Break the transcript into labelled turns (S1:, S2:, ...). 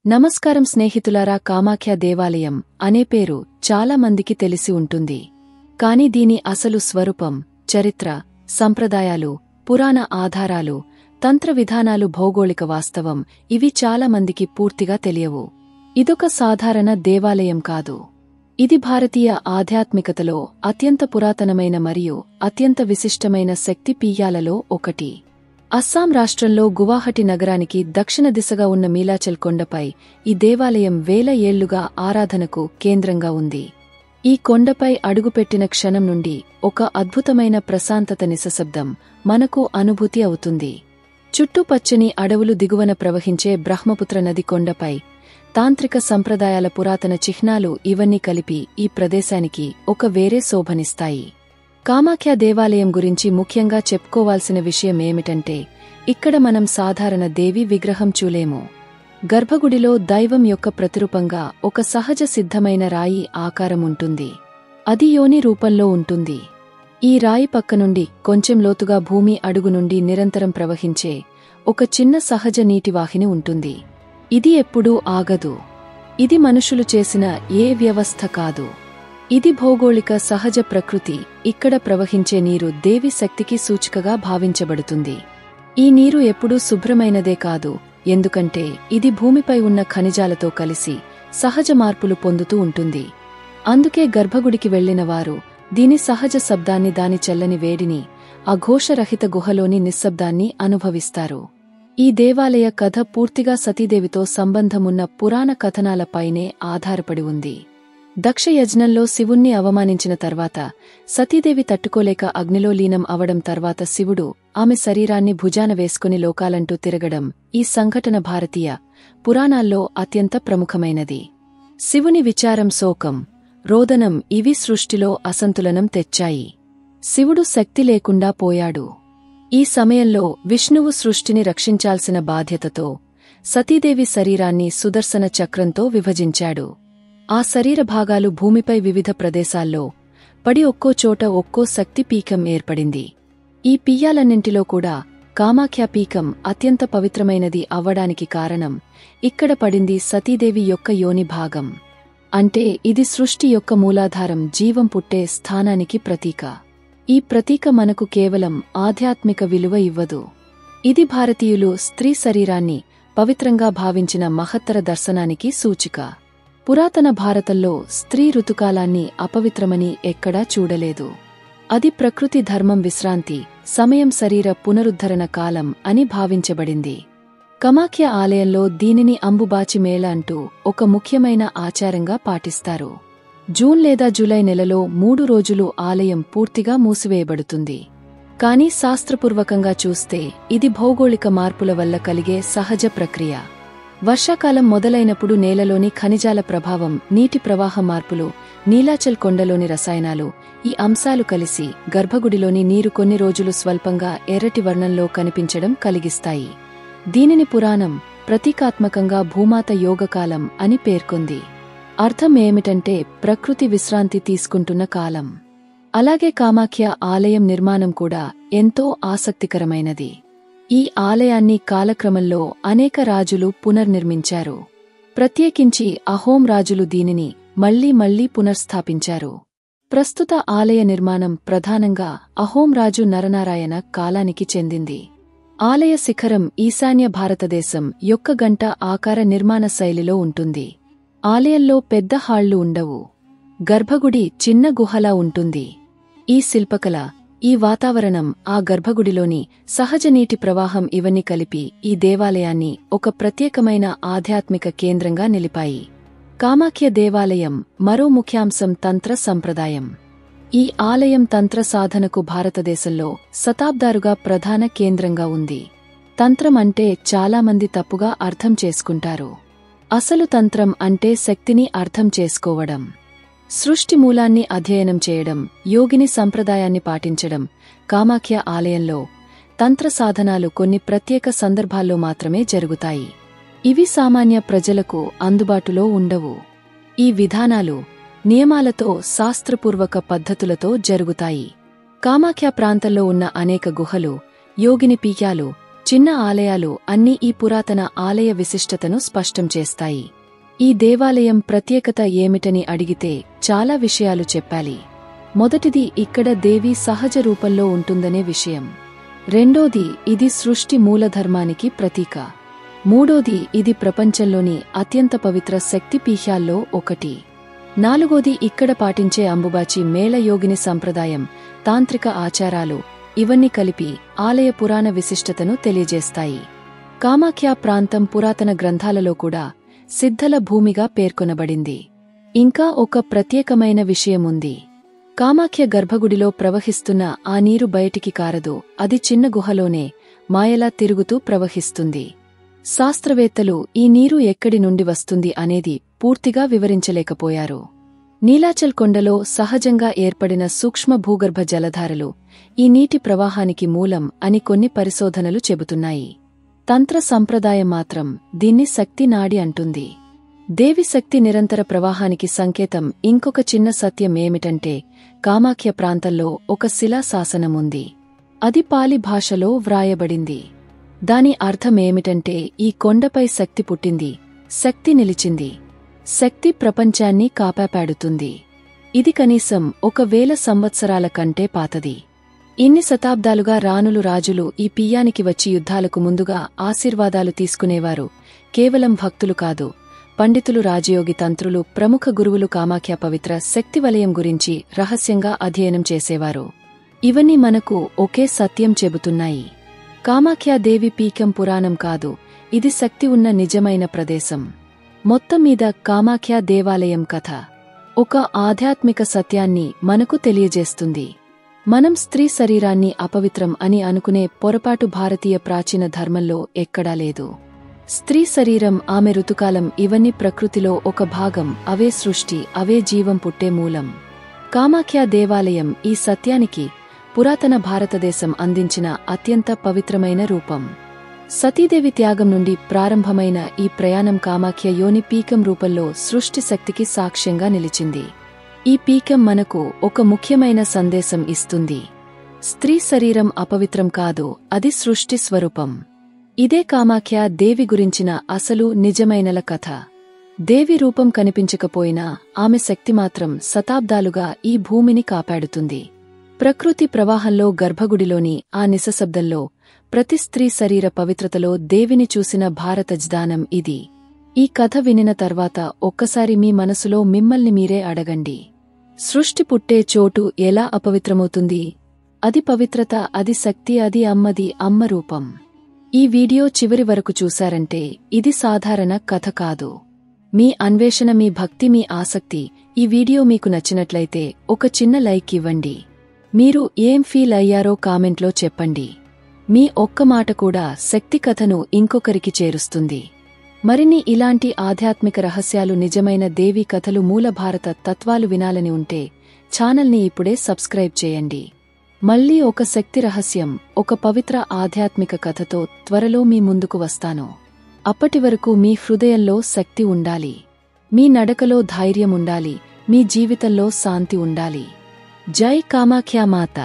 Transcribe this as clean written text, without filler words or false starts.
S1: నమస్కారం స్నేహితులారా. కామాఖ్య దేవాలయం అనే పేరు చాలా మందికి తెలిసి ఉంటుంది. కాని దీని అసలు స్వరూపం, చరిత్ర, సంప్రదాయాలు, పురాణ ఆధారాలు, తంత్ర విధానాలు, భౌగోళిక వాస్తవం ఇవి చాలా మందికి పూర్తిగా తెలియవు. ఇదొక సాధారణ దేవాలయం కాదు. ఇది భారతీయ ఆధ్యాత్మికతలో అత్యంత పురాతనమైన మరియు అత్యంత విశిష్టమైన శక్తి పీఠాలలో ఒకటి. అస్సాం రాష్ట్రంలో గువాహటి నగరానికి దక్షిణ దిశగా ఉన్న నీలాచల్ కొండపై ఈ దేవాలయం వేల ఏళ్లుగా ఆరాధనకు కేంద్రంగా ఉంది. ఈ కొండపై అడుగుపెట్టిన క్షణం నుండి ఒక అద్భుతమైన ప్రశాంతత నిశ్శబ్దం మనకు అనుభూతి అవుతుంది. చుట్టూ పచ్చని అడవులు, దిగువన ప్రవహించే బ్రహ్మపుత్ర నది, కొండపై తాంత్రిక సంప్రదాయాల పురాతన చిహ్నాలు ఇవన్నీ కలిపి ఈ ప్రదేశానికి ఒక వేరే శోభనిస్తాయి. కామాఖ్య దేవాలయం గురించి ముఖ్యంగా చెప్పుకోవాల్సిన విషయం ఏమిటంటే, ఇక్కడ మనం సాధారణ దేవి విగ్రహం చూలేము. గర్భగుడిలో దైవం యొక్క ప్రతిరూపంగా ఒక సహజ సిద్ధమైన రాయి ఆకారం ఉంటుంది. అది యోని రూపంలో ఉంటుంది. ఈ రాయి పక్క నుండి కొంచెం లోతుగా భూమి అడుగు నుండి నిరంతరం ప్రవహించే ఒక చిన్న సహజ నీటివాహిని ఉంటుంది. ఇది ఎప్పుడూ ఆగదు. ఇది మనుషులు చేసిన ఏ వ్యవస్థ కాదు. ఇది భౌగోళిక సహజ ప్రకృతి. ఇక్కడ ప్రవహించే నీరు దేవి శక్తికి సూచికగా భావించబడుతుంది. ఈ నీరు ఎప్పుడూ శుభ్రమైనదే కాదు, ఎందుకంటే ఇది భూమిపై ఉన్న ఖనిజాలతో కలిసి సహజ మార్పులు పొందుతూ ఉంటుంది. అందుకే గర్భగుడికి వెళ్లిన వారు దీని సహజ శబ్దాన్ని, దాని చల్లని వేడిని, ఆ ఘోషరహిత గుహలోని నిశ్శబ్దాన్ని అనుభవిస్తారు. ఈ దేవాలయ కథ పూర్తిగా సతీదేవితో సంబంధమున్న పురాణ కథనాలపైనే ఆధారపడి ఉంది. దక్ష యజ్ఞంలో శివుణ్ణి అవమానించిన తర్వాత సతీదేవి తట్టుకోలేక అగ్నిలో లీనం అవడం, తర్వాత శివుడు ఆమె శరీరాన్ని భుజాన వేసుకుని లోకాలంటూ తిరగడం, ఈ సంఘటన భారతీయ పురాణాల్లో అత్యంత ప్రముఖమైనది. శివుని విచారం, శోకం, రోదనం ఇవి సృష్టిలో అసంతులనం తెచ్చాయి. శివుడు శక్తి లేకుండా పోయాడు. ఈ సమయంలో విష్ణువు సృష్టిని రక్షించాల్సిన బాధ్యతతో సతీదేవి శరీరాన్ని సుదర్శన చక్రంతో విభజించాడు. ఆ శరీర భాగాలు భూమిపై వివిధ ప్రదేశాల్లో పడి ఒక్కో చోట ఒక్కో శక్తి పీఠం ఏర్పడింది. ఈ పీఠాలన్నింటిలో కూడా కామాఖ్య పీఠం అత్యంత పవిత్రమైనది అవ్వడానికి కారణం, ఇక్కడ పడింది సతీదేవి యొక్క యోని భాగం. అంటే ఇది సృష్టి యొక్క మూలాధారం, జీవం పుట్టే స్థానానికి ప్రతీక. ఈ ప్రతీక మనకు కేవలం ఆధ్యాత్మిక విలువ ఇవ్వదు. ఇది భారతీయులు స్త్రీ శరీరాన్ని పవిత్రంగా భావించిన మహత్తర దర్శనానికి సూచిక. పురాతన భారతంలో స్త్రీ ఋతుకాలాన్ని అపవిత్రమని ఎక్కడా చూడలేదు. అది ప్రకృతి ధర్మం, విశ్రాంతి సమయం, శరీర పునరుద్ధరణ కాలం అని భావించబడింది. కామాఖ్య ఆలయంలో దీనిని అంబుబాచి మేళ అంటూ ఒక ముఖ్యమైన ఆచారంగా పాటిస్తారు. జూన్ లేదా జూలై నెలలో 3 రోజులు ఆలయం పూర్తిగా మూసివేయబడుతుంది. కానీ శాస్త్రపూర్వకంగా చూస్తే ఇది భౌగోళిక మార్పుల వల్ల కలిగే సహజ ప్రక్రియ. వర్షాకాలం మొదలైనప్పుడు నేలలోని ఖనిజాల ప్రభావం, నీటి ప్రవాహ మార్పులు, నీలాచల్ కొండలోని రసాయనాలు ఈ అంశాలు కలిసి గర్భగుడిలోని నీరు కొన్ని రోజులు స్వల్పంగా ఎర్రటి వర్ణంలో కనిపించడం కలిగిస్తాయి. దీనిని పురాణం ప్రతీకాత్మకంగా భూమాత యోగకాలం అని పేర్కొంది. అర్థం ఏమిటంటే ప్రకృతి విశ్రాంతి తీసుకుంటున్న కాలం. అలాగే కామాఖ్య ఆలయం నిర్మాణం కూడా ఎంతో ఆసక్తికరమైనది. ఈ ఆలయాన్ని కాలక్రమంలో అనేక రాజులు పునర్నిర్మించారు. ప్రత్యేకించి అహోం రాజులు దీనిని మళ్లీ పునర్స్థాపించారు. ప్రస్తుత ఆలయ నిర్మాణం ప్రధానంగా అహోం రాజు నరనారాయణ కాలానికి చెందింది. ఆలయ శిఖరం ఈశాన్య భారతదేశం యొక్క గంట ఆకార నిర్మాణ శైలిలో ఉంటుంది. ఆలయంలో పెద్ద హాళ్లు ఉండవు. గర్భగుడి చిన్న గుహలా ఉంటుంది. ఈ శిల్పకళ, ఈ వాతావరణం, ఆ గర్భగుడిలోని సహజ నీటి ప్రవాహం ఇవన్నీ కలిపి ఈ దేవాలయాన్ని ఒక ప్రత్యేకమైన ఆధ్యాత్మిక కేంద్రంగా నిలిపాయి. కామాఖ్య దేవాలయం మరో ముఖ్యాంశం తంత్ర సంప్రదాయం. ఈ ఆలయం తంత్ర సాధనకు భారతదేశంలో శతాబ్దాలుగా ప్రధాన కేంద్రంగా ఉంది. తంత్రం అంటే చాలామంది తప్పుగా అర్థం చేసుకుంటారు. అసలు తంత్రం అంటే శక్తిని అర్థం చేసుకోవడం, సృష్టి మూలాన్ని అధ్యయనం చేయడం, యోగిని సంప్రదాయాన్ని పాటించడం. కామాఖ్య ఆలయంలో తంత్ర సాధనాలు కొన్ని ప్రత్యేక సందర్భాల్లో మాత్రమే జరుగుతాయి. ఇవి సామాన్య ప్రజలకు అందుబాటులో ఉండవు. ఈ విధానాలు నియమాలతో, శాస్త్రపూర్వక పద్ధతులతో జరుగుతాయి. కామాఖ్య ప్రాంతంలో ఉన్న అనేక గుహలు, యోగిని పీఠాలు, చిన్న ఆలయాలు అన్నీ ఈ పురాతన ఆలయ విశిష్టతను స్పష్టం చేస్తాయి. ఈ దేవాలయం ప్రత్యేకత ఏమిటని అడిగితే చాలా విషయాలు చెప్పాలి. మొదటిది, ఇక్కడ దేవి సహజ రూపంలో ఉంటుందనే విషయం. రెండోది, ఇది సృష్టి మూలధర్మానికి ప్రతీక. మూడోది, ఇది ప్రపంచంలోని అత్యంత పవిత్ర శక్తిపీఠాల్లో ఒకటి. నాలుగోది, ఇక్కడ పాటించే అంబుబాచి మేళ యోగిని సంప్రదాయం, తాంత్రిక ఆచారాలు ఇవన్నీ కలిపి ఆలయ పురాణ విశిష్టతను తెలియజేస్తాయి. కామాఖ్య ప్రాంతం పురాతన గ్రంథాలలో కూడా సిద్ధల భూమిగా పేర్కొనబడింది. ఇంకా ఒక ప్రత్యేకమైన విషయముంది. కామాఖ్య గర్భగుడిలో ప్రవహిస్తున్న ఆ నీరు బయటికి కారదు, అది చిన్న గుహలోనే మాయలా తిరుగుతూ ప్రవహిస్తుంది. శాస్త్రవేత్తలు ఈ నీరు ఎక్కడి నుండి వస్తుంది అనేది పూర్తిగా వివరించలేకపోయారు. నీలాచల్ కొండలో సహజంగా ఏర్పడిన సూక్ష్మ భూగర్భ జలధారలు ఈ నీటి ప్రవాహానికి మూలం అని కొన్ని పరిశోధనలు చెబుతున్నాయి. తంత్ర సంప్రదాయం మాత్రం దీన్ని శక్తి నాడి అంటుంది. దేవి శక్తి నిరంతర ప్రవాహానికి సంకేతం. ఇంకొక చిన్న సత్యం ఏమిటంటే, కామాఖ్య ప్రాంతంలో ఒక శిలా శాసనముంది. అది పాలి భాషలో వ్రాయబడింది. దాని అర్థమేమిటంటే, ఈ కొండపై శక్తి పుట్టింది, శక్తి నిలిచింది, శక్తి ప్రపంచాన్ని కాపాడుతుంది. ఇది కనీసం 1000 సంవత్సరాల కంటే పాతది. ఇన్ని శతాబ్దాలుగా రాణులు రాజులు ఈ పియ్యానికి వచ్చి యుద్ధాలకు ముందుగా ఆశీర్వాదాలు తీసుకునేవారు. కేవలం భక్తులు కాదు, పండితులు, రాజయోగి, తంత్రులు, ప్రముఖ గురువులు కామాఖ్య పవిత్ర శక్తి వలయం గురించి రహస్యంగా అధ్యయనం చేసేవారు. ఇవన్నీ మనకు ఒకే సత్యం చెబుతున్నాయి. కామాఖ్య దేవి పీఠం పురాణం కాదు, ఇది శక్తి ఉన్న నిజమైన ప్రదేశం. మొత్తం మీద కామాఖ్య దేవాలయం కథ ఒక ఆధ్యాత్మిక సత్యాన్ని మనకు తెలియజేస్తుంది. మనం స్త్రీ శరీరాన్ని అపవిత్రం అని అనుకునే పొరపాటు భారతీయ ప్రాచీన ధర్మంలో ఎక్కడా లేదు. స్త్రీ శరీరం, ఆమె ఋతుకాలం ఇవన్నీ ప్రకృతిలో ఒక భాగం. అవే సృష్టి, అవే జీవం పుట్టే మూలం. కామాఖ్య దేవాలయం ఈ సత్యానికి పురాతన భారతదేశం అందించిన అత్యంత పవిత్రమైన రూపం. సతీదేవి త్యాగం నుండి ప్రారంభమైన ఈ ప్రయాణం కామాఖ్య యోని పీఠం రూపంలో సృష్టి శక్తికి సాక్ష్యంగా నిలిచింది. ఈ పీఠం మనకు ఒక ముఖ్యమైన సందేశం ఇస్తుంది. స్త్రీ శరీరం అపవిత్రం కాదు, అది సృష్టి స్వరూపం. ఇదే కామాఖ్య దేవి గురించిన అసలు నిజమైనల కథ. దేవి రూపం కనిపించకపోయినా ఆమె శక్తి మాత్రం శతాబ్దాలుగా ఈ భూమిని కాపాడుతుంది. ప్రకృతి ప్రవాహంలో, గర్భగుడిలోని ఆ నిశ్శబ్దంలో, ప్రతి స్త్రీ శరీర పవిత్రతలో దేవిని చూసిన భారత జ్ఞానం ఇది. ఈ కథ వినిన తర్వాత ఒక్కసారి మీ మనసులో మిమ్మల్ని మీరే అడగండి, సృష్టి పుట్టే చోటు ఎలా అపవిత్రమవుతుంది? అది పవిత్రత, అది శక్తి, అది అమ్మది, అమ్మ రూపం. ఈ వీడియో చివరి వరకు చూశారంటే ఇది సాధారణ కథ కాదు. మీ అన్వేషణ, మీ భక్తి, మీ ఆసక్తి. ఈ వీడియో మీకు నచ్చినట్లయితే ఒక చిన్న లైక్ ఇవ్వండి. మీరు ఏం ఫీల్ అయ్యారో కామెంట్లో చెప్పండి. మీ ఒక్క మాట కూడా శక్తి కథను ఇంకొకరికి చేరుస్తుంది. మరిన్ని ఇలాంటి ఆధ్యాత్మిక రహస్యాలు, నిజమైన దేవీ కథలు, మూల భారత తత్వాలు వినాలని ఉంటే ఛానల్ని ఇప్పుడే సబ్స్క్రైబ్ చేయండి. మళ్ళీ ఒక శక్తి రహస్యం, ఒక పవిత్ర ఆధ్యాత్మిక కథతో త్వరలో మీ ముందుకు వస్తాను. అప్పటివరకు మీ హృదయంలో శక్తి ఉండాలి, మీ నడకలో ధైర్యం ఉండాలి, మీ జీవితంలో శాంతి ఉండాలి. జై కామాఖ్య మాత.